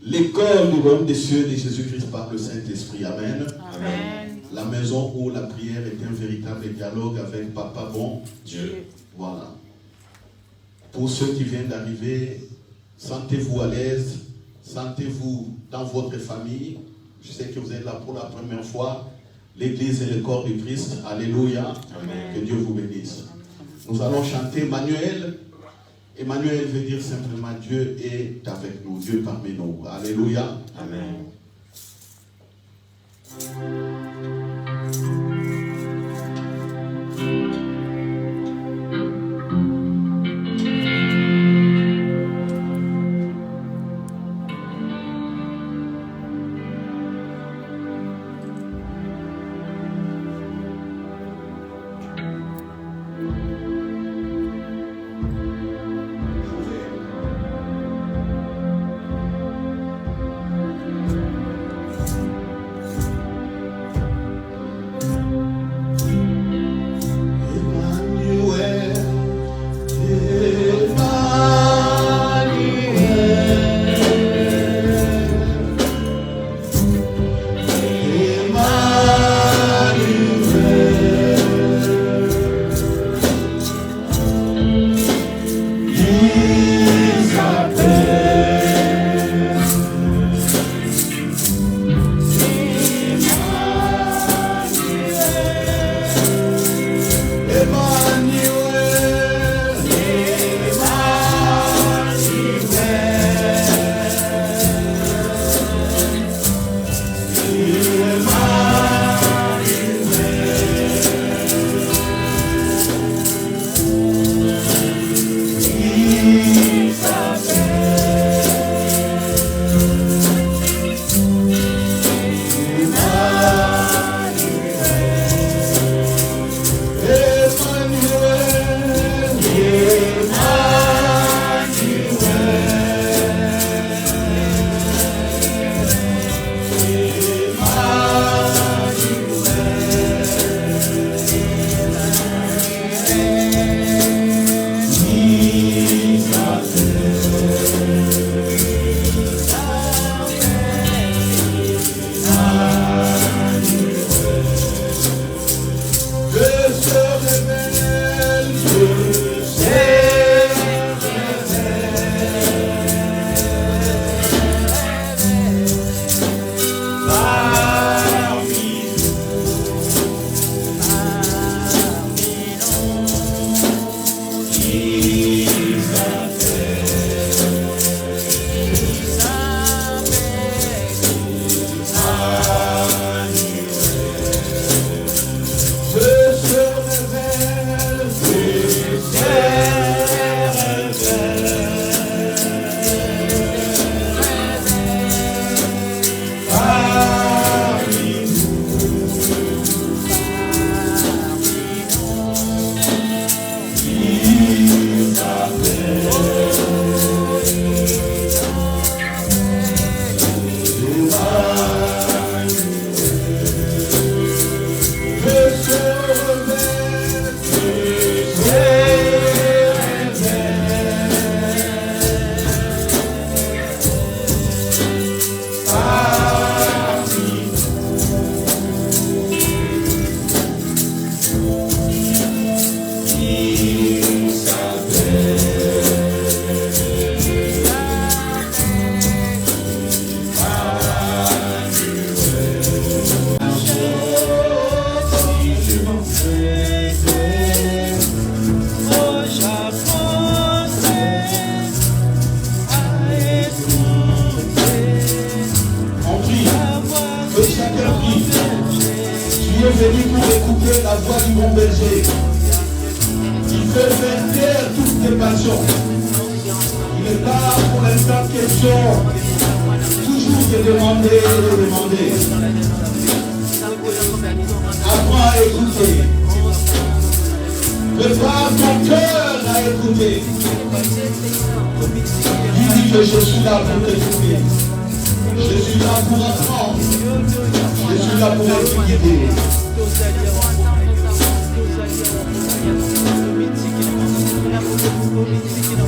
l'école du royaume des cieux de Jésus-Christ par le Saint-Esprit. Amen. Amen. La maison où la prière est un véritable dialogue avec Papa bon Dieu. Voilà. Pour ceux qui viennent d'arriver, sentez-vous à l'aise, sentez-vous dans votre famille. Je sais que vous êtes là pour la première fois. L'église est le corps du Christ. Alléluia. Amen. Que Dieu vous bénisse. Nous allons chanter Emmanuel. Emmanuel veut dire simplement Dieu est avec nous, Dieu parmi nous. Alléluia. Amen.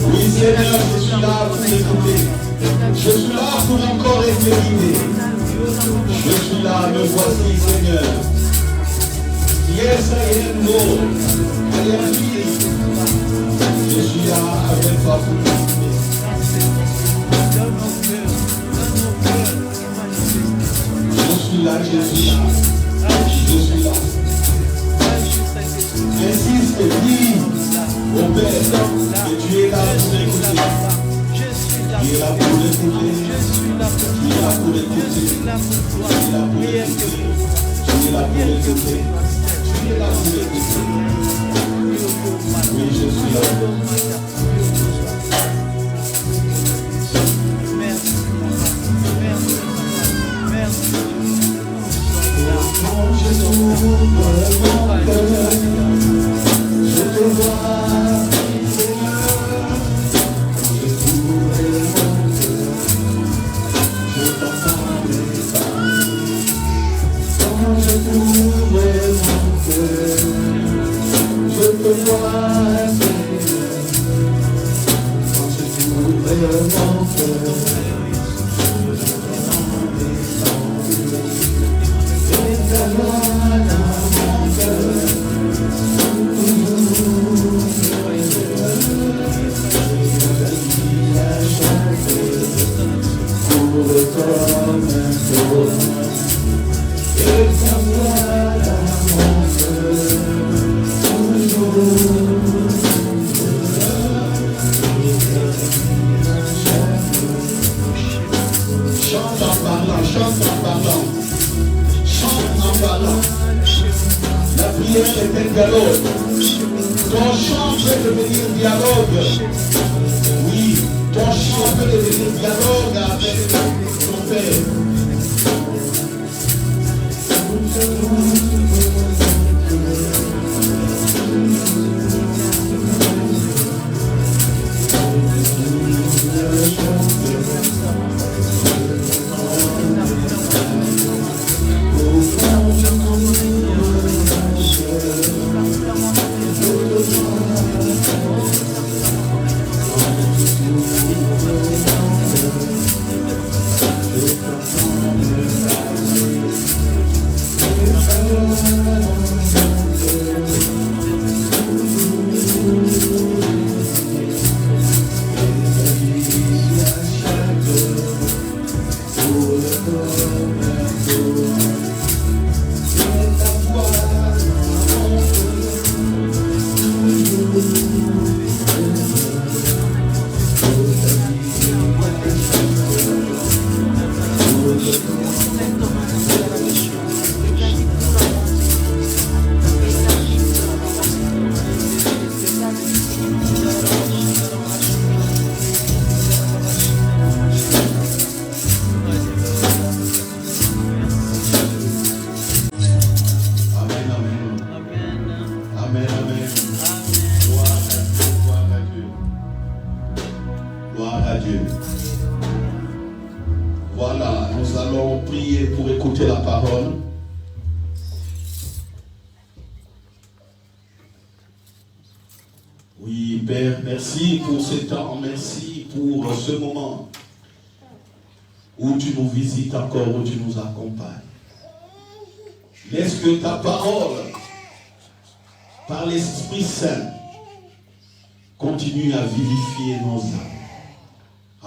Oui Seigneur, je suis là pour t'écouter. Je suis là pour encore Alléluia. Je suis là avec toi pour t'aimer. Je suis là, je suis là. Je suis là. Insiste, dis au Père que tu es là pour écouter. Tu es là pour l'écouter. Tu es là pour écouter. Tu es là pour écouter. Tu es là pour écouter. Tu es là pour écouter. Oui, je suis là. Je te vois, Seigneur, quand je trouverai mon cœur, je t'entendrai parler. Quand je trouverai mon cœur, je te vois, Seigneur, quand je trouverai mon cœur, je t'entendrai parler. Et ta voix dans mon cœur. Chante en parlant, chante en parlant, chante en parlant. La prière est un dialogue. Ton chant peut devenir dialogue. Oui, ton chant peut devenir dialogue avec ton Père. Voilà, nous allons prier pour écouter la parole. Oui, Père, merci pour ce temps, merci pour ce moment où tu nous visites encore, où tu nous accompagnes. Laisse que ta parole, par l'Esprit Saint, continue à vivifier nos âmes.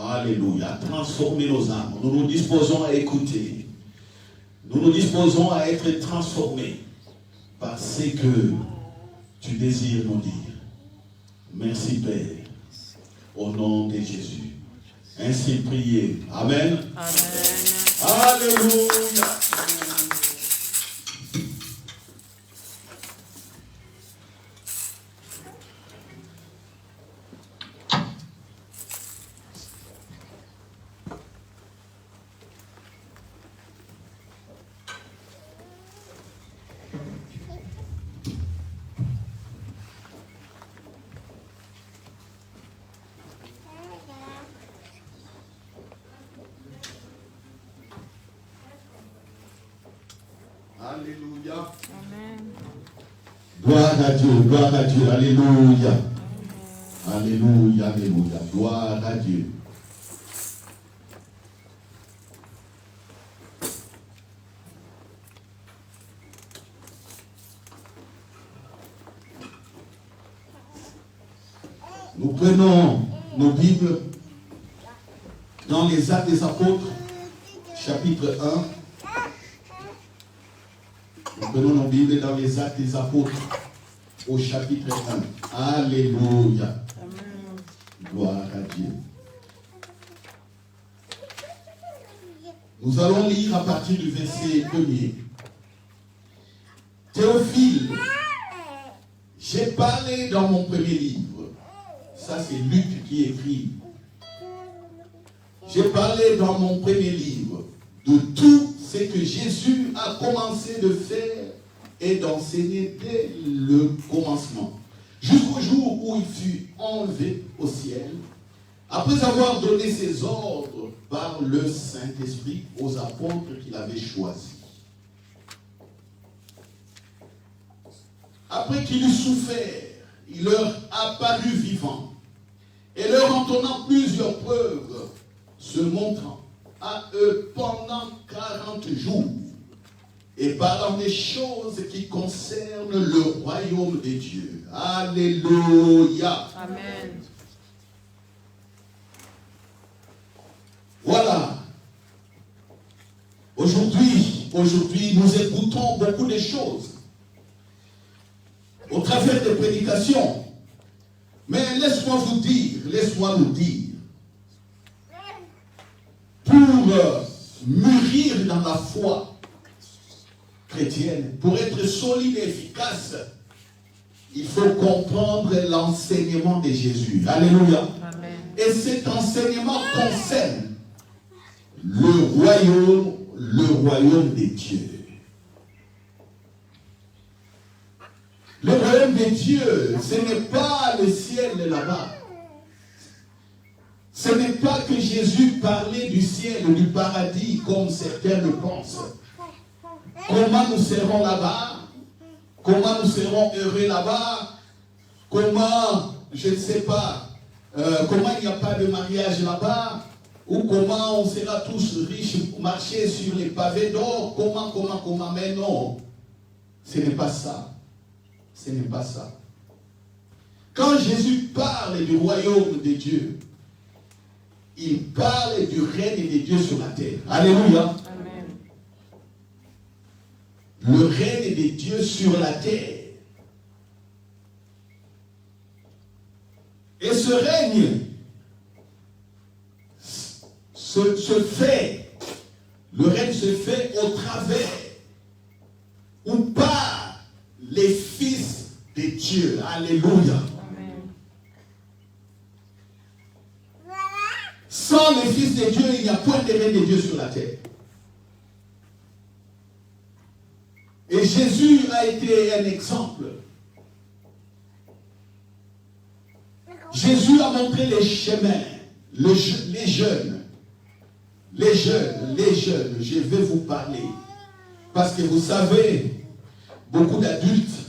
Alléluia, à transformer nos âmes. Nous nous disposons à écouter. Nous nous disposons à être transformés par ce que tu désires nous dire. Merci Père, au nom de Jésus. Ainsi priez. Amen. Amen. Alléluia. Alléluia. Amen. Gloire à Dieu, alléluia. Amen. Alléluia, alléluia, gloire à Dieu. Nous prenons nos Bibles dans les Actes des Apôtres, chapitre 1. Nous prenons nos Bibles dans les Actes des Apôtres, au chapitre 1. Alléluia. Amen. Gloire à Dieu. Nous allons lire à partir du verset 1er. Théophile, j'ai parlé dans mon premier livre. Ça, c'est Luc qui écrit. J'ai parlé dans mon premier livre de tout ce que Jésus a commencé de faire et d'enseigner dès le commencement, jusqu'au jour où il fut enlevé au ciel, après avoir donné ses ordres par le Saint-Esprit aux apôtres qu'il avait choisis. Après qu'il eut souffert, il leur apparut vivant, et leur en donnant plusieurs preuves, se montrant à eux pendant 40 jours, et parlant des choses qui concernent le royaume des dieux. Alléluia. Amen. Voilà. Aujourd'hui, nous écoutons beaucoup de choses au travers des prédications. Mais laisse-moi nous dire, pour mûrir dans la foi chrétienne, pour être solide et efficace, il faut comprendre l'enseignement de Jésus. Alléluia. Amen. Et cet enseignement concerne le royaume des dieux. Le royaume des dieux, ce n'est pas le ciel là-bas. Ce n'est pas que Jésus parlait du ciel ou du paradis comme certains le pensent. Comment nous serons là-bas? Comment nous serons heureux là-bas? Comment, je ne sais pas, comment il n'y a pas de mariage là-bas? Ou comment on sera tous riches, marcher sur les pavés d'or? Comment? Mais non, ce n'est pas ça. Ce n'est pas ça. Quand Jésus parle du royaume de Dieu, il parle du règne de Dieu sur la terre. Alléluia. Amen. Le règne de Dieu sur la terre. Et ce règne le règne se fait au travers ou par les fils de Dieu. Alléluia. Amen. Sans les fils de Dieu, il n'y a point de règne de Dieu sur la terre. Et Jésus a été un exemple. Jésus a montré les chemins, les jeunes, je vais vous parler. Parce que vous savez, beaucoup d'adultes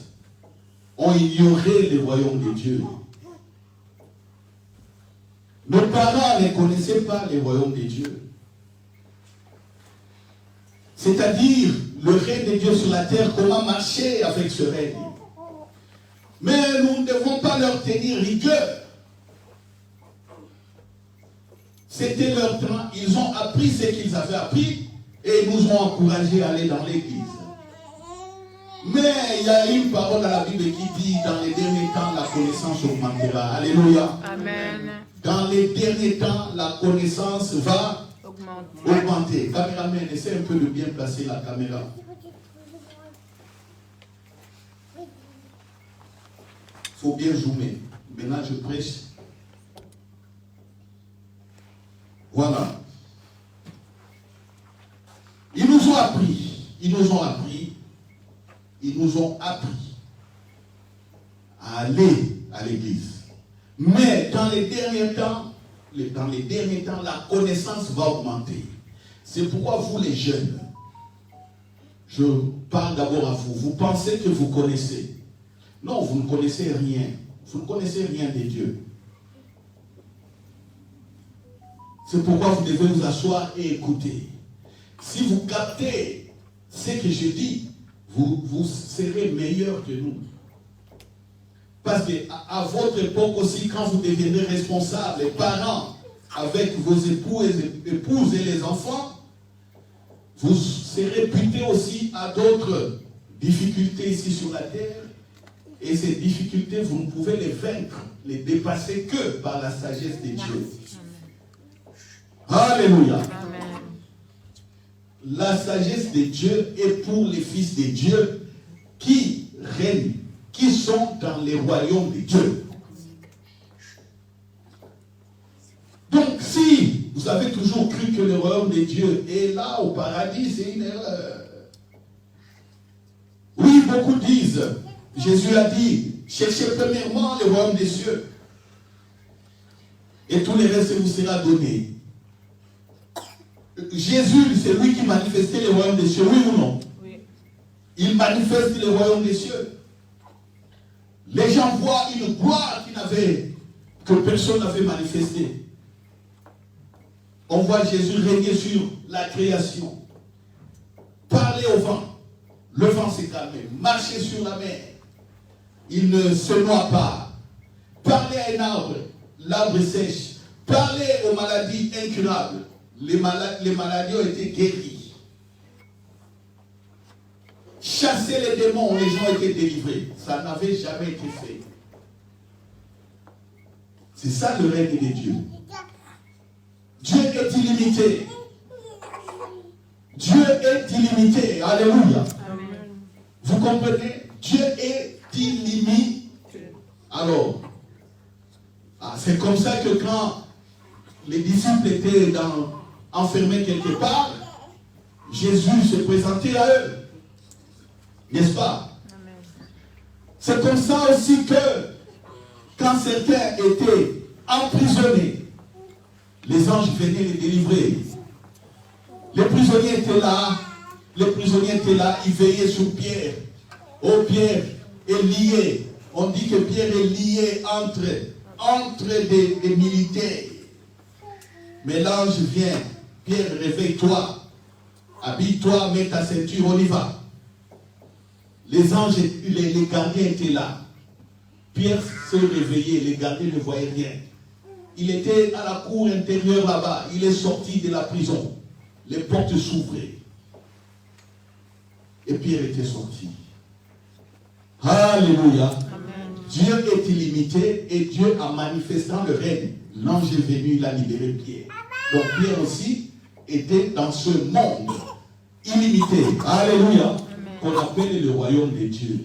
ont ignoré le royaume de Dieu. Nos parents ne connaissaient pas le royaume de Dieu. C'est-à-dire le règne de Dieu sur la terre, comment marcher avec ce règne. Mais nous ne devons pas leur tenir rigueur. C'était leur temps, ils ont appris ce qu'ils avaient appris et ils nous ont encouragés à aller dans l'église. Mais il y a une parole dans la Bible qui dit, dans les derniers temps, la connaissance augmentera. Alléluia. Amen. Dans les derniers temps, la connaissance va augmenter. Caméraman, essaie un peu de bien placer la caméra. Il faut bien zoomer. Maintenant, je prêche. Voilà. Ils nous ont appris à aller à l'église. Mais dans les derniers temps, la connaissance va augmenter. C'est pourquoi vous les jeunes, je parle d'abord à vous. Vous pensez que vous connaissez. Non, vous ne connaissez rien. Vous ne connaissez rien de Dieu. C'est pourquoi vous devez vous asseoir et écouter. Si vous captez ce que je dis, vous serez meilleur que nous. Parce qu'à votre époque aussi, quand vous deviendrez responsable, les parents, avec vos épouses et les enfants, vous serez butés aussi à d'autres difficultés ici sur la terre. Et ces difficultés, vous ne pouvez les vaincre, les dépasser que par la sagesse de Dieu. Alléluia. Amen. La sagesse de Dieu est pour les fils de Dieu qui règnent, qui sont dans les royaumes de Dieu. Donc, si vous avez toujours cru que le royaume de Dieu est là au paradis, c'est une erreur. Oui, beaucoup disent, Jésus a dit, cherchez premièrement le royaume des cieux, et tout le reste vous sera donné. Jésus, c'est lui qui manifestait le royaume des cieux, oui ou non? Oui. Il manifeste le royaume des cieux. Les gens voient une gloire que personne n'avait manifestée. On voit Jésus régner sur la création. Parler au vent. Le vent s'est calmé. Marcher sur la mer. Il ne se noie pas. Parler à un arbre. L'arbre sèche. Parler aux maladies incurables. Les maladies ont été guéries. Chasser les démons, les gens ont été délivrés. Ça n'avait jamais été fait. C'est ça le règne de Dieu. Dieu est illimité. Dieu est illimité. Alléluia. Amen. Vous comprenez? Dieu est illimité. Alors, c'est comme ça que quand les disciples étaient enfermés quelque part, Jésus se présentait à eux. N'est-ce pas? Amen. C'est comme ça aussi que quand certains étaient emprisonnés, les anges venaient les délivrer. Les prisonniers étaient là, ils veillaient sur Pierre. Oh, Pierre est lié. On dit que Pierre est lié entre des militaires. Mais l'ange vient. Pierre, réveille-toi. Habille-toi, mets ta ceinture, on y va. Les anges, les gardiens étaient là. Pierre s'est réveillé, les gardiens ne voyaient rien. Il était à la cour intérieure là-bas. Il est sorti de la prison. Les portes s'ouvraient. Et Pierre était sorti. Alléluia. Amen. Dieu est illimité et Dieu a manifestant le règne. L'ange est venu, il a libéré Pierre. Donc Pierre aussi était dans ce monde illimité. Alléluia. Qu'on appelle le royaume de Dieu.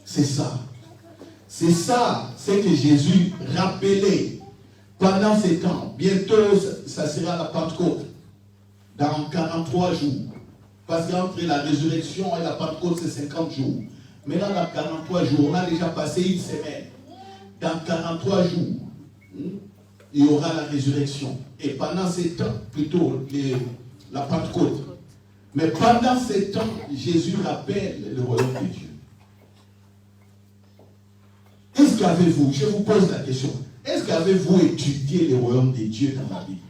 C'est ça. C'est ça, c'est que Jésus rappelait pendant ces temps. Bientôt, ça sera la Pentecôte. Dans 43 jours. Parce qu'entre la résurrection et la Pentecôte, c'est 50 jours. Maintenant, dans 43 jours, on a déjà passé une semaine. Dans 43 jours, il y aura la résurrection. Et pendant ces temps, plutôt la Pentecôte. Mais pendant ces temps, Jésus rappelle le royaume de Dieu. Est-ce qu'avez-vous, je vous pose la question, est-ce qu'avez-vous étudié le royaume de Dieu dans la Bible?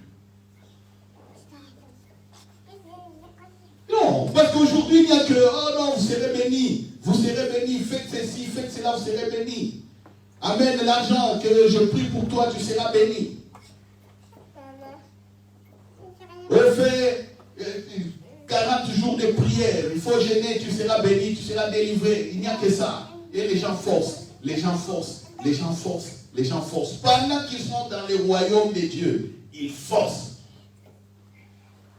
Non, parce qu'aujourd'hui, il n'y a que, oh non, vous serez bénis, faites ceci, faites cela, vous serez bénis. Amène l'argent que je prie pour toi, tu seras béni. On fait 40 jours de prière, il faut jeûner, tu seras béni, tu seras délivré. Il n'y a que ça. Et les gens forcent, les gens forcent, les gens forcent, les gens forcent. Pendant qu'ils sont dans le royaume de Dieu, ils forcent.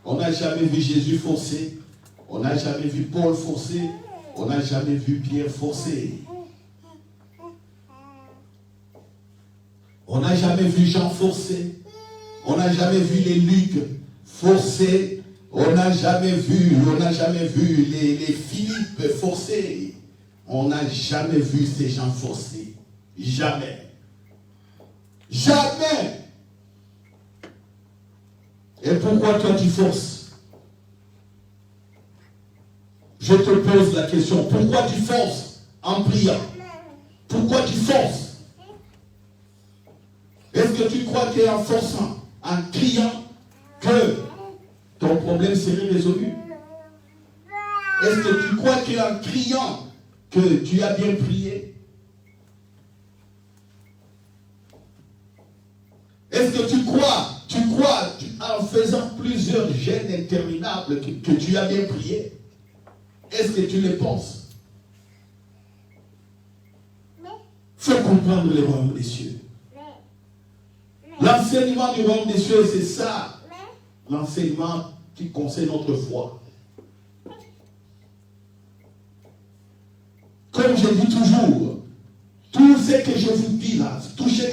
On n'a jamais vu Jésus forcer. On n'a jamais vu Paul forcer. On n'a jamais vu Pierre forcer. On n'a jamais vu Jean forcer. On n'a jamais vu les Luc forcer. On n'a jamais vu les Philippe forcer. On n'a jamais vu ces gens forcer. Jamais. Jamais. Et pourquoi toi tu forces? Je te pose la question. Pourquoi tu forces en priant? Pourquoi tu forces? Est-ce que tu crois qu'en forçant, en criant, que ton problème serait résolu? Est-ce que tu crois qu'en criant que tu as bien prié? Est-ce que tu crois en faisant plusieurs jeûnes interminables que tu as bien prié? Est-ce que tu le penses? Il faut comprendre le royaume des cieux. L'enseignement du royaume des cieux, c'est ça. L'enseignement qui concerne notre foi. Comme je dis toujours, tout ce que je vous dis là, tout ce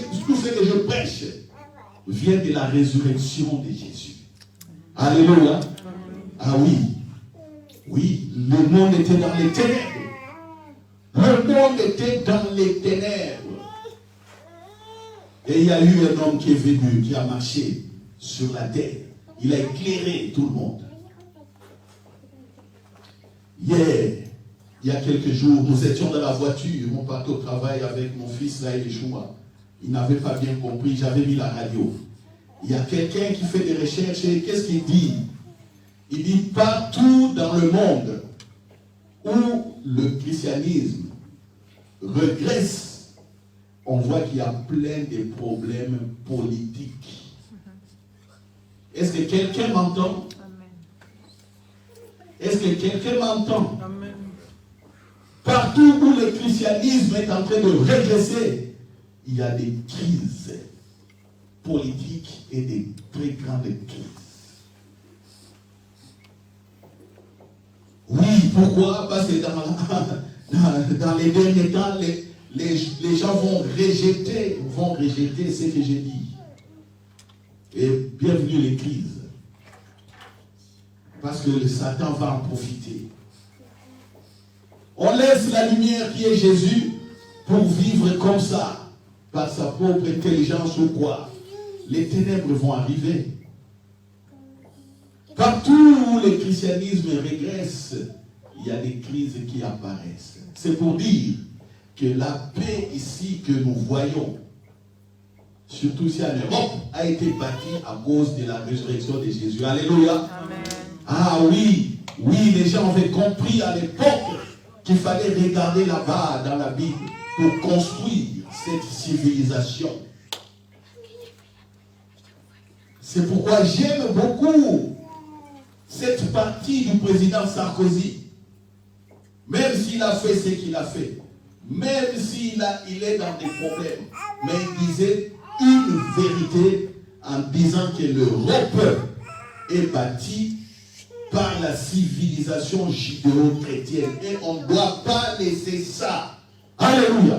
que je prêche, vient de la résurrection de Jésus. Alléluia. Ah oui. Oui, le monde était dans les ténèbres. Le monde était dans les ténèbres. Et il y a eu un homme qui est venu, qui a marché sur la terre. Il a éclairé tout le monde. Hier, il y a quelques jours, nous étions dans la voiture, on partait au travail avec mon fils là, Yeshua. Il n'avait pas bien compris, j'avais mis la radio. Il y a quelqu'un qui fait des recherches et qu'est-ce qu'il dit? Il dit partout dans le monde où le christianisme régresse, on voit qu'il y a plein de problèmes politiques. Est-ce que quelqu'un m'entend? Est-ce que quelqu'un m'entend? Partout où le christianisme est en train de régresser, il y a des crises politiques et des très grandes crises. Oui, pourquoi? Parce que dans les derniers temps, les gens vont rejeter ce que j'ai dit. Et bienvenue les crises. Parce que le Satan va en profiter. On laisse la lumière qui est Jésus pour vivre comme ça, par sa propre intelligence ou quoi. Les ténèbres vont arriver. Partout où le christianisme régresse, il y a des crises qui apparaissent. C'est pour dire que la paix ici que nous voyons, surtout ici en Europe, a été bâtie à cause de la résurrection de Jésus. Alléluia. Amen. Ah oui, les gens avaient compris à l'époque qu'il fallait regarder là-bas dans la Bible pour construire cette civilisation. C'est pourquoi j'aime beaucoup cette partie du président Sarkozy. Même s'il a fait ce qu'il a fait, même s'il est dans des problèmes, mais il disait une vérité en disant que l'Europe est bâtie par la civilisation judéo-chrétienne et on ne doit pas laisser ça. Alléluia.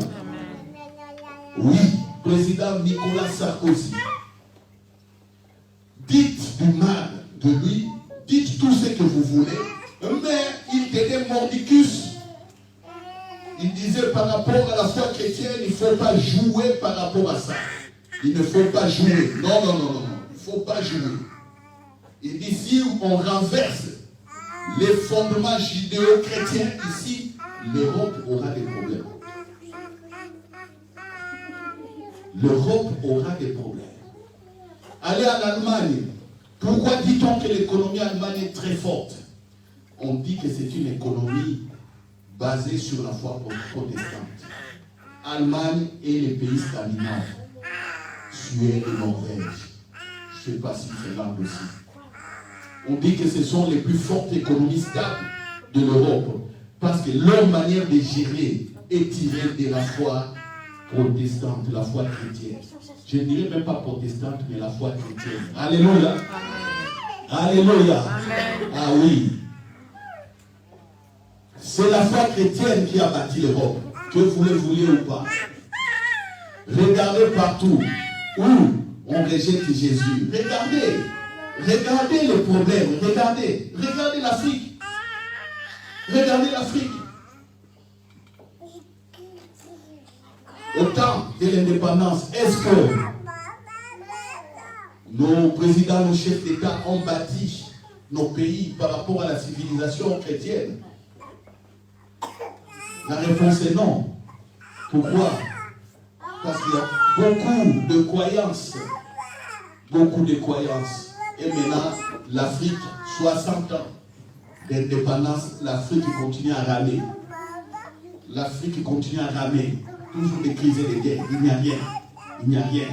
Oui, président Nicolas Sarkozy, dites du mal de lui, dites tout ce que vous voulez, mais il tenait mordicus. Il disait par rapport à la foi chrétienne, il ne faut pas jouer par rapport à ça. Il ne faut pas jouer. Non. Il ne faut pas jouer. Il dit si on renverse les fondements judéo-chrétiens ici, l'Europe aura des problèmes. L'Europe aura des problèmes. Allez en Allemagne. Pourquoi dit-on que l'économie allemande est très forte? On dit que c'est une économie basée sur la foi protestante. Allemagne et les pays scandinaves, Suède et Norvège. Je ne sais pas si Finlande aussi. On dit que ce sont les plus fortes économies stables de l'Europe parce que leur manière de gérer est tirée de la foi protestante, la foi chrétienne. Je ne dirais même pas protestante, mais la foi chrétienne. Alléluia. Alléluia. Ah oui. C'est la foi chrétienne qui a bâti l'Europe, que vous le vouliez ou pas. Regardez partout où on rejette Jésus. Regardez les problèmes. Regardez l'Afrique. Regardez l'Afrique. Au temps de l'indépendance, est-ce que nos présidents, nos chefs d'État ont bâti nos pays par rapport à la civilisation chrétienne? La réponse est non. Pourquoi? Parce qu'il y a beaucoup de croyances. Beaucoup de croyances. Et maintenant, l'Afrique, 60 ans d'indépendance, l'Afrique continue à ramer. L'Afrique continue à ramer. Toujours des crises et des guerres. Il n'y a rien. Il n'y a rien.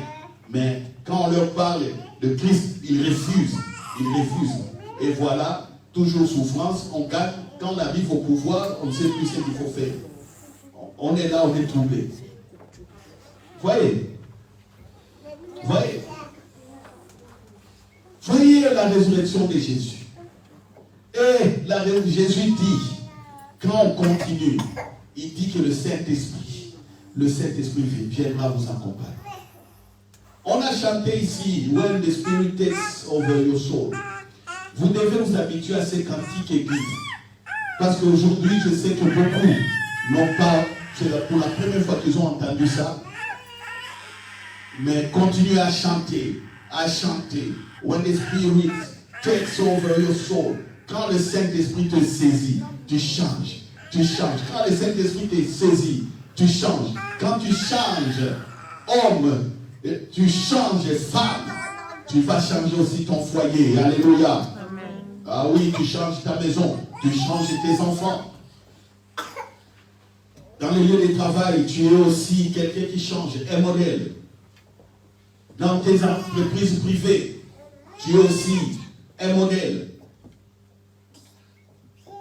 Mais quand on leur parle de Christ, ils refusent. Ils refusent. Et voilà, toujours souffrance. On gagne. Quand on arrive au pouvoir, on ne sait plus ce qu'il faut faire. On est là, on est troublé. Voyez. Voyez. Voyez la résurrection de Jésus. Et Jésus dit, quand on continue, il dit que le Saint-Esprit viendra vous accompagner. On a chanté ici, When the Spirit takes over your soul. Vous devez vous habituer à ces cantiques églises. Parce qu'aujourd'hui, je sais que beaucoup n'ont pas, c'est pour la première fois qu'ils ont entendu ça. Mais continuez à chanter, à chanter. When the Spirit takes over your soul. Quand le Saint-Esprit te saisit, tu changes. Tu changes. Quand le Saint-Esprit te saisit, tu changes. Quand tu changes homme, tu changes femme, tu vas changer aussi ton foyer. Alléluia. Amen. Ah oui, tu changes ta maison, tu changes tes enfants. Dans le lieu de travail, tu es aussi quelqu'un qui change, un modèle. Dans tes entreprises privées, tu es aussi un modèle.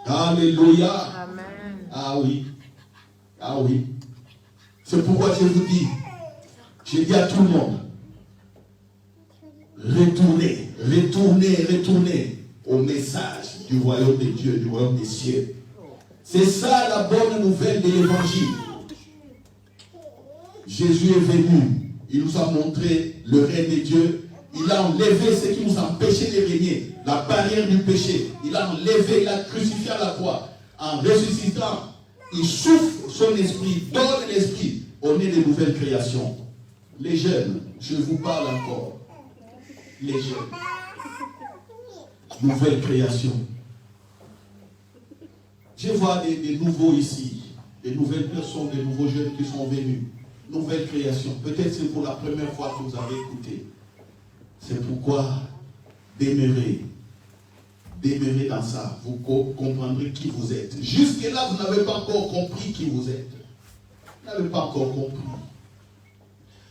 Alléluia. Amen. Ah oui. Ah oui. C'est pourquoi je vous dis, je dis à tout le monde, retournez, retournez, retournez au message du royaume de Dieu, du royaume des cieux. C'est ça la bonne nouvelle de l'évangile. Jésus est venu, il nous a montré le règne de Dieu, il a enlevé ce qui nous empêchait de régner, la barrière du péché. Il a enlevé, il a crucifié à la croix. En ressuscitant, il souffle son esprit, donne l'esprit. On est de nouvelles créations. Les jeunes, je vous parle encore. Les jeunes. Nouvelles créations. Je vois des nouveaux ici, des nouvelles personnes, des nouveaux jeunes qui sont venus. Nouvelles créations. Peut-être c'est pour la première fois que vous avez écouté. C'est pourquoi demeurez dans ça. Vous comprendrez qui vous êtes. Jusque-là, vous n'avez pas encore compris qui vous êtes. Vous n'avez pas encore compris.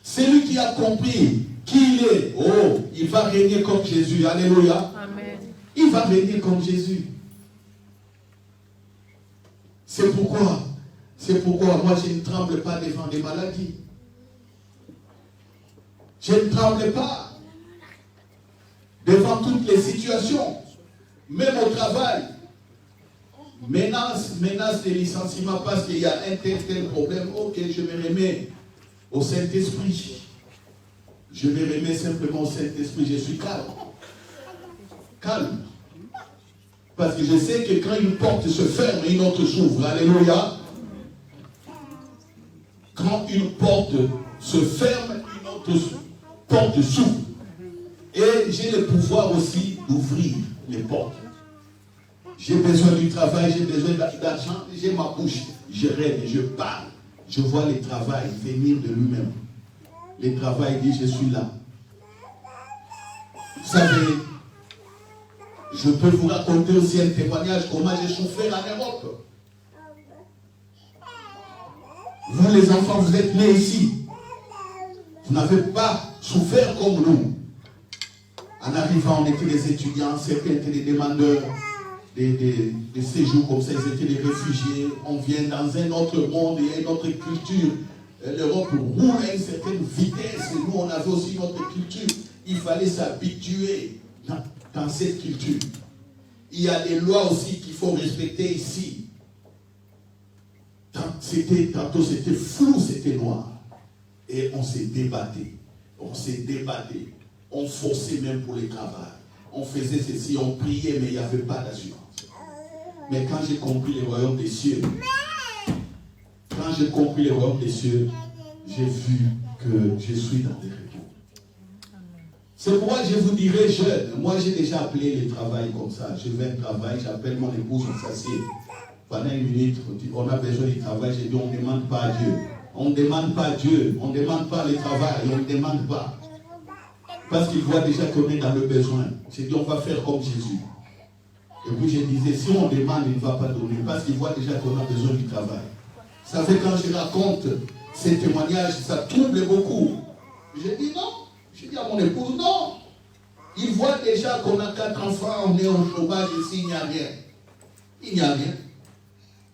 Celui qui a compris qui il est, oh, il va régner comme Jésus. Alléluia. Amen. Il va régner comme Jésus. C'est pourquoi moi je ne tremble pas devant des maladies. Je ne tremble pas devant toutes les situations, même au travail. Menace de licenciement parce qu'il y a un tel problème. Ok, je me remets au Saint-Esprit. Je me remets simplement au Saint-Esprit. Je suis calme. Calme. Parce que je sais que quand une porte se ferme, une autre s'ouvre. Alléluia. Quand une porte se ferme, une autre porte s'ouvre. Et j'ai le pouvoir aussi d'ouvrir les portes. J'ai besoin du travail, j'ai besoin d'argent, j'ai ma bouche. Je rêve, je parle. Je vois le travail venir de lui-même. Le travail dit, je suis là. Vous savez, je peux vous raconter aussi un témoignage, comment j'ai souffert en Europe. Vous les enfants, vous êtes nés ici. Vous n'avez pas souffert comme nous. En arrivant, on était des étudiants, certains étaient des demandeurs de séjours comme ça, ils étaient des réfugiés. On vient dans un autre monde et une autre culture. L'Europe roule à une certaine vitesse. Et nous, on avait aussi notre culture. Il fallait s'habituer dans cette culture. Il y a des lois aussi qu'il faut respecter ici. Tantôt c'était flou, c'était noir. Et on s'est débatté. On forçait même pour les travail. On faisait ceci, on priait, mais il n'y avait pas d'assurance. Mais quand j'ai compris le royaume des cieux, j'ai vu que je suis dans des réponses. C'est pourquoi je vous dirais, jeune, moi j'ai déjà appelé le travail comme ça. Je vais au travail, j'appelle mon épouse, on s'assied. Pendant une minute, on a besoin du travail, j'ai dit on ne demande pas à Dieu. On ne demande pas à Dieu, on ne demande pas le travail, on ne demande pas. Parce qu'il voit déjà qu'on est dans le besoin. J'ai dit on va faire comme Jésus. Et puis je disais, si on demande, il ne va pas donner, parce qu'il voit déjà qu'on a besoin du travail. Ça fait quand je raconte ces témoignages, ça trouble beaucoup. J'ai dit non. J'ai dit à mon épouse, non. Il voit déjà qu'on a 4 enfants, on est au chômage ici, il n'y a rien. Il n'y a rien.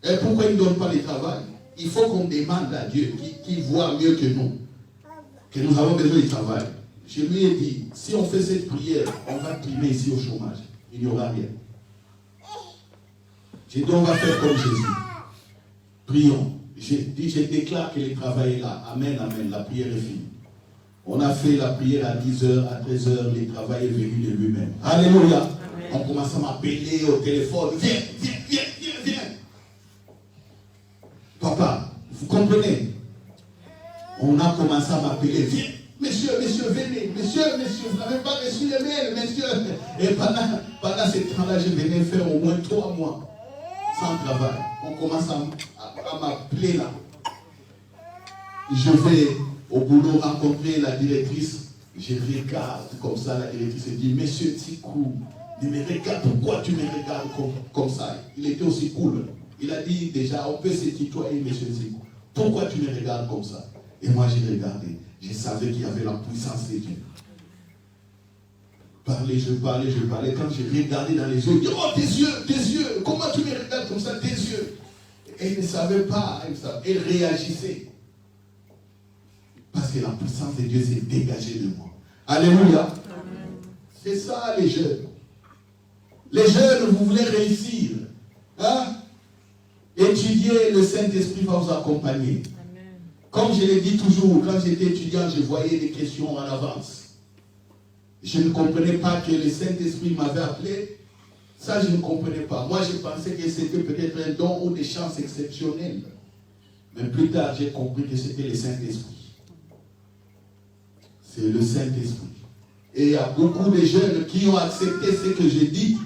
Et pourquoi il ne donne pas le travail? Il faut qu'on demande à Dieu, qui voit mieux que nous avons besoin du travail. Je lui ai dit, si on fait cette prière, on va primer ici au chômage. Il n'y aura rien. J'ai dit, on va faire comme Jésus. Prions. J'ai dit, je déclare que le travail est là. Amen, amen. La prière est finie. On a fait la prière à 10h, à 13h, le travail est venu de lui-même. Alléluia. Amen. On commence à m'appeler au téléphone. Viens, viens, viens, viens, viens. Papa, vous comprenez? On a commencé à m'appeler. Viens, monsieur, venez. Monsieur, vous n'avez pas reçu les mails, monsieur. Et pendant ce temps-là, je venais faire au moins 3 mois sans travail. On commence à m'appeler là. Je vais au boulot rencontrer la directrice. Je regarde comme ça, la directrice dit, monsieur Tikou, il me regarde, pourquoi tu me regardes comme ça? Il était aussi cool. Il a dit déjà, on peut se tutoyer, monsieur Tikou. Pourquoi tu me regardes comme ça? Et moi, j'ai regardé. Je savais qu'il y avait la puissance de Dieu. Je parlais. Quand j'ai regardé dans les yeux, il dit, oh, tes yeux, comment tu me regardes comme ça, tes yeux? Et il ne savait pas, elle réagissait. Parce que la puissance de Dieu s'est dégagée de moi. Alléluia. C'est ça, les jeunes. Les jeunes, vous voulez réussir. Hein? Étudier, le Saint-Esprit va vous accompagner. Amen. Comme je l'ai dit toujours, quand j'étais étudiant, je voyais des questions en avance. Je ne comprenais pas que le Saint-Esprit m'avait appelé. Ça, je ne comprenais pas. Moi, je pensais que c'était peut-être un don ou des chances exceptionnelles. Mais plus tard, j'ai compris que c'était le Saint-Esprit. C'est le Saint-Esprit. Et il y a beaucoup de jeunes qui ont accepté ce que j'ai dit.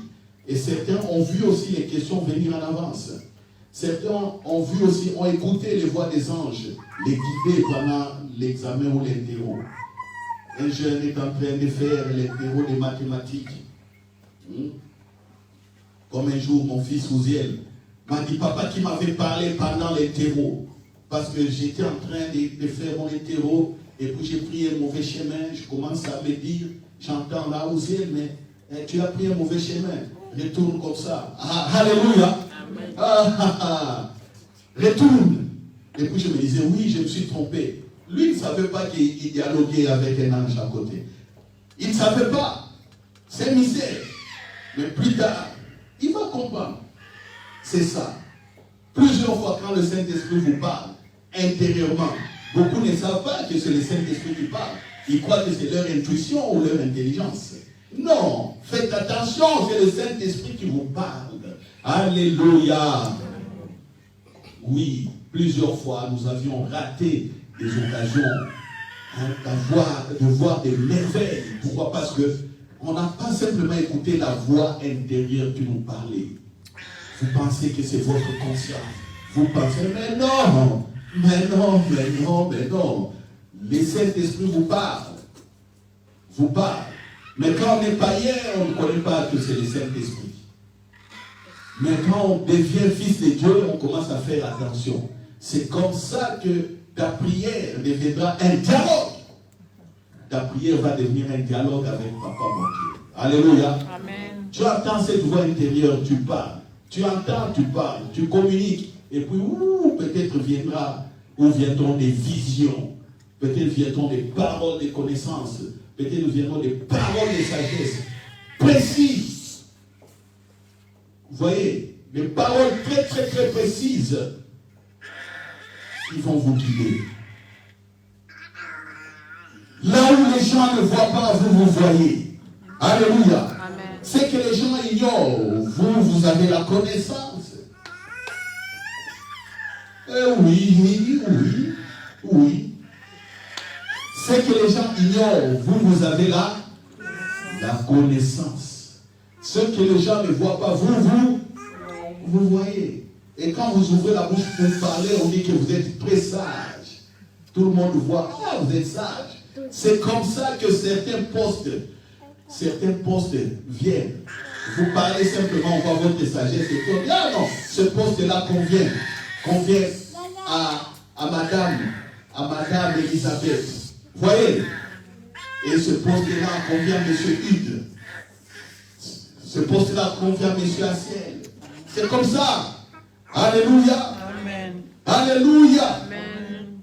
Et certains ont vu aussi les questions venir en avance. Certains ont écouté les voix des anges, les guider pendant l'examen ou l'interro. Un jeune est en train de faire l'interro des mathématiques. Comme un jour, mon fils Ouziel m'a dit, papa qui m'avait parlé pendant l'interro, parce que j'étais en train de faire mon interro, et puis j'ai pris un mauvais chemin, je commence à me dire, j'entends là Ouziel, mais tu as pris un mauvais chemin, retourne comme ça. Ah, alléluia. Retourne. Et puis je me disais, oui, je me suis trompé. Lui, il ne savait pas qu'il dialoguait avec un ange à côté. Il ne savait pas. C'est mystère. Mais plus tard, il va comprendre. C'est ça. Plusieurs fois, quand le Saint-Esprit vous parle, intérieurement, beaucoup ne savent pas que c'est le Saint-Esprit qui parle. Ils croient que c'est leur intuition ou leur intelligence. Non. Faites attention, c'est le Saint-Esprit qui vous parle. Alléluia. Oui, plusieurs fois, nous avions raté des occasions de voir des merveilles. Pourquoi? Parce qu'on n'a pas simplement écouté la voix intérieure qui nous parlait. Vous pensez que c'est votre conscience. Vous pensez, mais non. Le Saint-Esprit vous parle. Mais quand on est païen, on ne connaît pas que c'est le Saint-Esprit. Mais quand on devient fils de Dieu, on commence à faire attention. C'est comme ça que ta prière deviendra un dialogue. Ta prière va devenir un dialogue avec Papa mon Dieu. Alléluia. Amen. Tu entends cette voix intérieure, tu parles. Tu entends, tu parles, tu communiques. Et puis, peut-être viendront des visions. Peut-être viendront des paroles de connaissance. Peut-être viendront des paroles de sagesse précises. Vous voyez, des paroles très très très précises qui vont vous guider. Là où les gens ne voient pas, vous voyez. Alléluia. Amen. C'est que les gens ignorent. Vous avez la connaissance. Oui. C'est que les gens ignorent. Vous avez la connaissance. Ce que les gens ne voient pas, vous voyez. Et quand vous ouvrez la bouche pour parler, on dit que vous êtes très sage. Tout le monde voit, vous êtes sage. C'est comme ça que certains postes viennent. Vous parlez simplement, on voit votre sagesse et tout. Ah non, ce poste-là convient à Madame Elisabeth. Voyez? Et ce poste-là convient à M. Hugues. Ce poste-là convient à M. Assiel. C'est comme ça. Alléluia. Amen. Alléluia. Amen.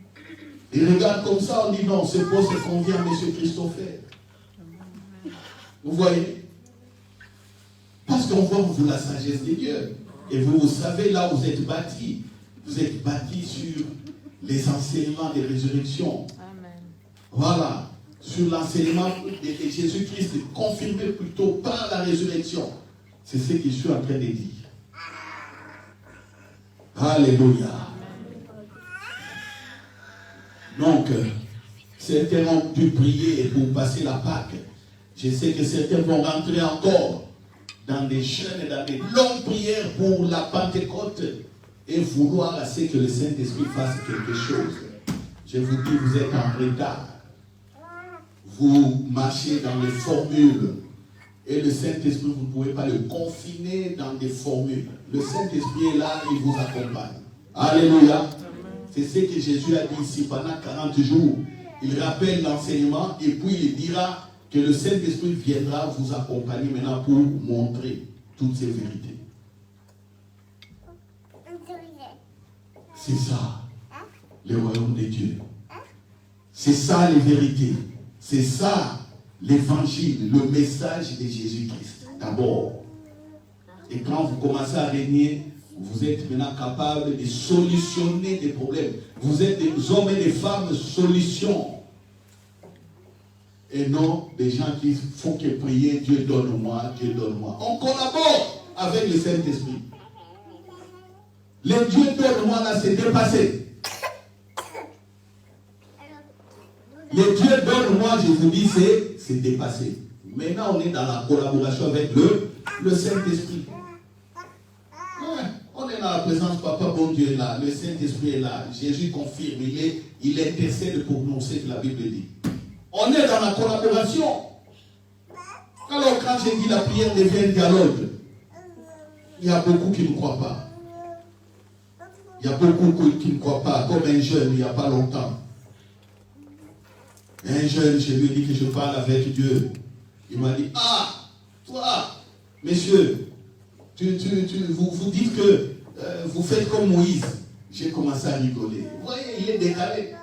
Et regarde comme ça, on dit non, ce poste convient à M. Christopher. Vous voyez? Parce qu'on voit vous la sagesse de Dieu. Et vous savez là où vous êtes bâtis. Vous êtes bâtis sur les enseignements de résurrection. Amen. Voilà. Sur l'enseignement de Jésus-Christ, confirmé plutôt par la résurrection. C'est ce que je suis en train de dire. Alléluia. Donc, certains ont dû prier pour passer la Pâque. Je sais que certains vont rentrer encore dans des jeûnes et dans des longues prières pour la Pentecôte et vouloir à ce que le Saint-Esprit fasse quelque chose. Je vous dis, vous êtes en retard. Vous marchez dans les formules et le Saint-Esprit, vous ne pouvez pas le confiner dans des formules. Le Saint-Esprit est là, il vous accompagne. Alléluia. C'est ce que Jésus a dit ici pendant 40 jours. Il rappelle l'enseignement et puis il dira que le Saint-Esprit viendra vous accompagner maintenant pour montrer toutes ces vérités. C'est ça, le royaume de Dieu. C'est ça les vérités. C'est ça l'évangile, le message de Jésus-Christ. D'abord. Et quand vous commencez à régner, vous êtes maintenant capable de solutionner des problèmes. Vous êtes des hommes et des femmes solutions. Et non des gens qui font que prier, Dieu donne-moi, Dieu donne-moi. On collabore avec le Saint-Esprit. Le Dieu donne-moi là, c'est dépassé. Le Dieu donne-moi, je vous dis, c'est dépassé. Maintenant, on est dans la collaboration avec le Saint-Esprit. Ouais, on est dans la présence, Papa, bon Dieu est là. Le Saint-Esprit est là. Jésus confirme, il intercède pour nous, c'est ce que la Bible dit. On est dans la collaboration. Alors, quand j'ai dit la prière devient un dialogue, il y a beaucoup qui ne croient pas. Il y a beaucoup qui ne croient pas, comme un jeune il n'y a pas longtemps. Un jeune, je lui ai dit que je parle avec Dieu. Il m'a dit, ah, toi, monsieur, vous dites que vous faites comme Moïse. J'ai commencé à rigoler. Vous voyez, il est décalé.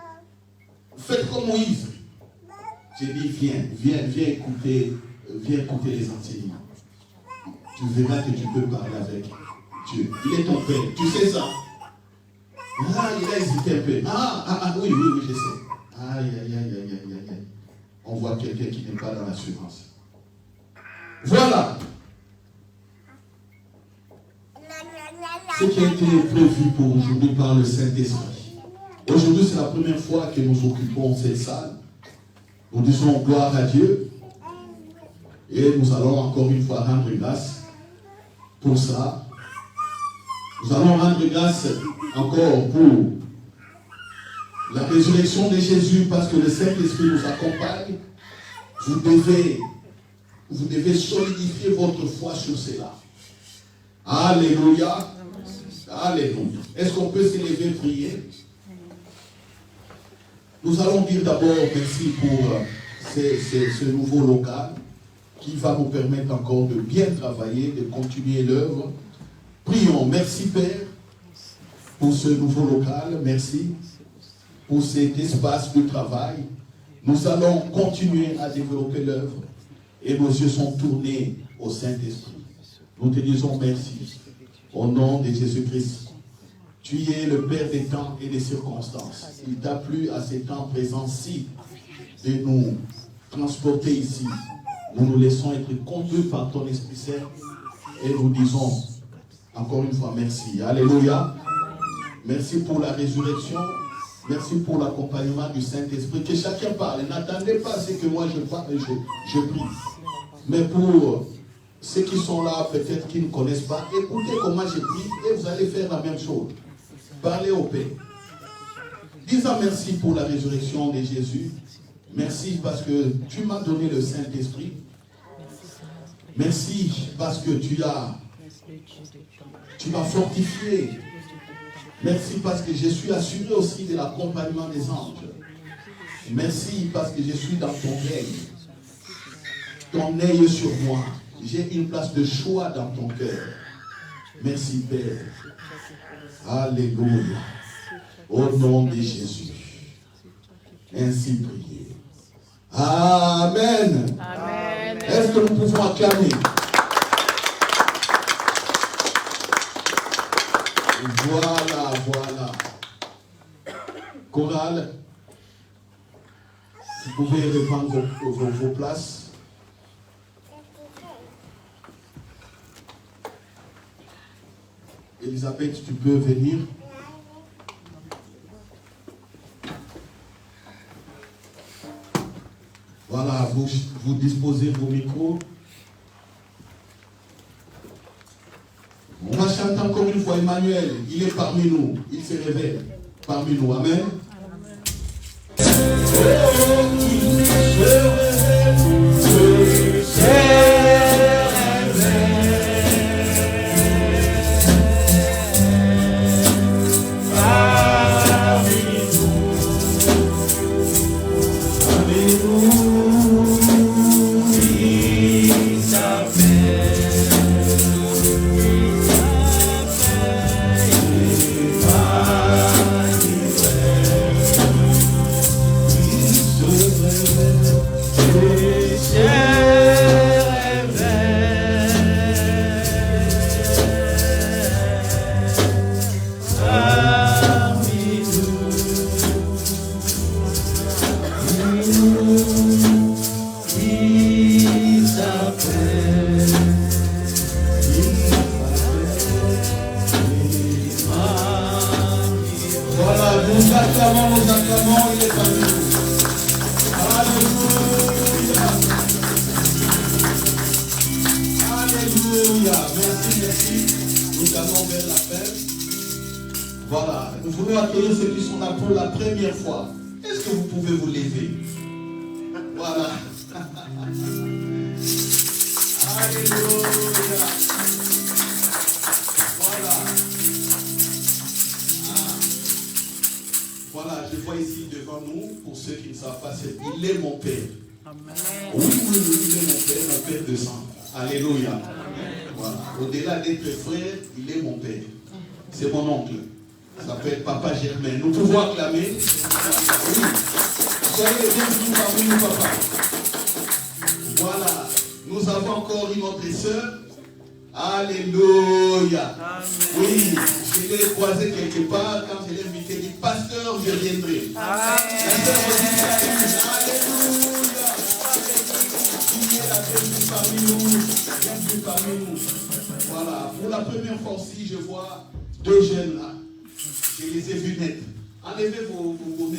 Vous faites comme Moïse. J'ai dit, viens écouter les enseignements. Tu verras que tu peux parler avec Dieu. Il est ton père. Tu sais ça? Ah, il a hésité un peu. Oui, je sais. Aïe. On voit quelqu'un qui n'est pas dans l'assurance. Voilà. Ce qui a été prévu pour aujourd'hui par le Saint-Esprit. Aujourd'hui, c'est la première fois que nous occupons cette salle. Nous disons gloire à Dieu. Et nous allons encore une fois rendre grâce pour ça. Nous allons rendre grâce encore pour la résurrection de Jésus parce que le Saint-Esprit nous accompagne. Vous devez solidifier votre foi sur cela. Alléluia. Alléluia. Est-ce qu'on peut s'élever prier? Nous allons dire d'abord merci pour ce nouveau local qui va nous permettre encore de bien travailler, de continuer l'œuvre. Prions. Merci Père pour ce nouveau local. Merci pour cet espace de travail. Nous allons continuer à développer l'œuvre et nos yeux sont tournés au Saint-Esprit. Nous te disons merci au nom de Jésus-Christ. Tu es le Père des temps et des circonstances. Il t'a plu à ces temps présents-ci de nous transporter ici. Nous nous laissons être conduits par ton Esprit Saint et nous disons encore une fois merci. Alléluia. Merci pour la résurrection. Merci pour l'accompagnement du Saint-Esprit. Que chacun parle. N'attendez pas ce que moi je parle et je prie. Mais pour ceux qui sont là, peut-être qui ne connaissent pas, écoutez comment je prie et vous allez faire la même chose. Parlez au Père. Disons merci pour la résurrection de Jésus. Merci parce que tu m'as donné le Saint-Esprit. Merci parce que tu m'as fortifié. Merci parce que je suis assuré aussi de l'accompagnement des anges. Merci parce que je suis dans ton règne. Ton œil sur moi. J'ai une place de choix dans ton cœur. Merci Père. Alléluia. Au nom de Jésus. Ainsi prier. Amen. Amen. Est-ce que nous pouvons acclamer? Voilà, voilà. Chorale, vous pouvez reprendre vos places. Elisabeth, tu peux venir. Voilà, vous disposez vos micros. On va chanter encore une fois Emmanuel. Il est parmi nous. Il se révèle parmi nous. Amen. Voilà, nous voulons accueillir ceux qui sont là pour la première fois. Est-ce que vous pouvez vous lever? Voilà. Alléluia. Voilà. Voilà, je vois ici devant nous, pour ceux qui ne savent pas, c'est il est mon Père. Amen. Oui, il est mon Père de sang. Alléluia. Voilà. Au-delà d'être frère, il est mon Père. C'est mon oncle. Ça s'appelle Papa Germain. Nous pouvons acclamer. Oui. Soyez bienvenus parmi nous, papa. Voilà. Nous avons encore une autre sœur. Alléluia. Oui, je l'ai croisée quelque part quand je l'ai invité. Elle dit, pasteur, je viendrai. La sœur Alléluia. Il est la bienvenue parmi nous. Voilà. Pour la première fois aussi, je vois deux jeunes là. Je les ai vus naître. Enlevez vos bonnets.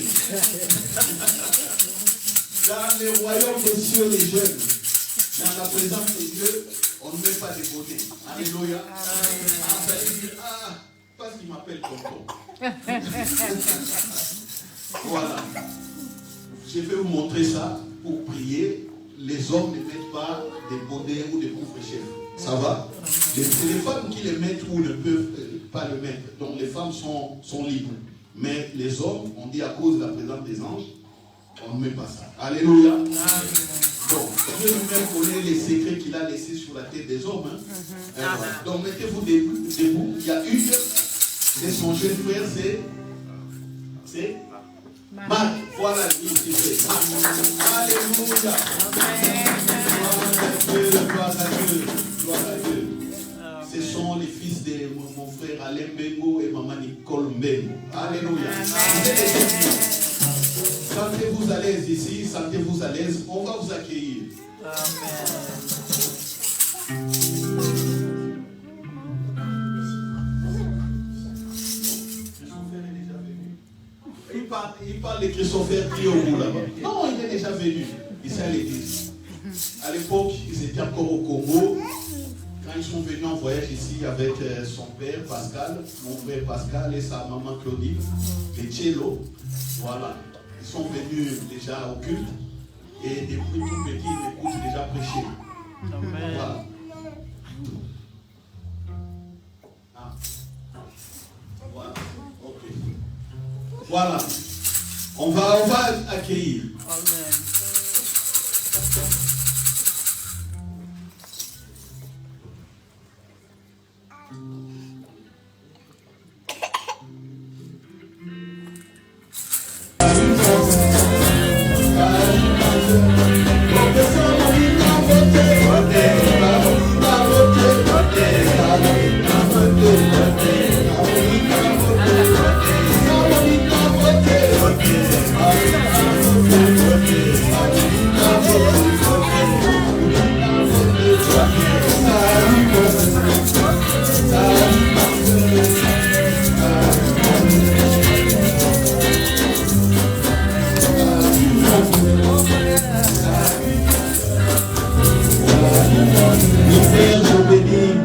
Dans le royaume des cieux, les jeunes, dans la présence de Dieu, on ne met pas de bonnets. Alléluia. Vous allez dire, parce qu'il m'appelle tonton. Voilà. Je vais vous montrer ça pour prier. Les hommes ne mettent pas des bonnets ou des couvre-chefs. Ça va? C'est les femmes qui les mettent ou ne peuvent pas le mettre. Donc les femmes sont libres. Mais les hommes, on dit à cause de la présence des anges, on ne met pas ça. Alléluia. Donc, Dieu lui-même connaît les secrets qu'il a laissés sur la tête des hommes. Voilà. Donc mettez-vous debout. Il y a une de son jeune frère, c'est Marc. Voilà, il c'est Marc. Alléluia. Gloire à Dieu. Gloire à Dieu. Ce sont les fils de mon frère Alain Bengo et maman Nicole Bengo. Alléluia. Sentez-vous à l'aise ici, sentez-vous à l'aise. On va vous accueillir. Il parle de Christopher qui est au bout là-bas. Non, il est déjà venu ici à l'église. À l'époque, ils étaient encore au Congo. Quand ils sont venus en voyage ici avec son père Pascal, mon frère Pascal et sa maman Claudine, les Tchello, voilà. Ils sont venus déjà au culte et depuis tout petit, ils m'écoutent déjà prêcher. Voilà. Ah. Voilà. Ok. Voilà. On va accueillir. Amen. Père, je bénis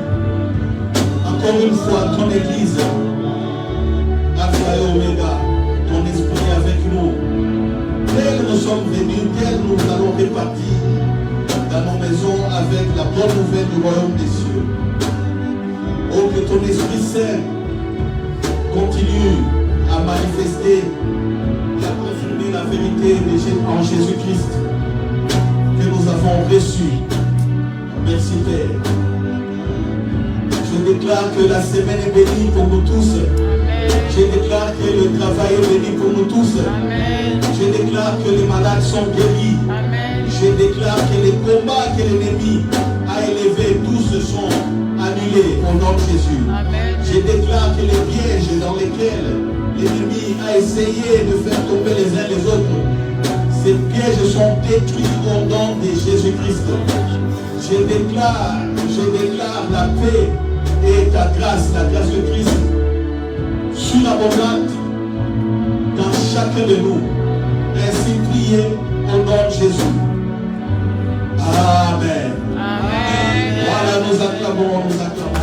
encore une fois ton Église, Alpha et Oméga, ton esprit avec nous. Tel nous sommes venus, tel nous allons répartir dans nos maisons avec la bonne nouvelle du royaume des cieux. Oh, que ton Esprit Saint continue à manifester et à confirmer la vérité en Jésus-Christ que nous avons reçu. Merci Père. Je déclare que la semaine est bénie pour nous tous. Je déclare que le travail est béni pour nous tous. Je déclare que les malades sont guéris. Je déclare que les combats que l'ennemi a élevés, tous sont annulés au nom de Jésus. Je déclare que les pièges dans lesquels l'ennemi a essayé de faire tomber les uns les autres, ces pièges sont détruits au nom de Jésus-Christ. Je déclare la paix et ta grâce, la grâce de Christ, surabondante dans chacun de nous. Ainsi priez au nom de Jésus. Amen. Amen. Voilà, nous acclamons, nous acclamons.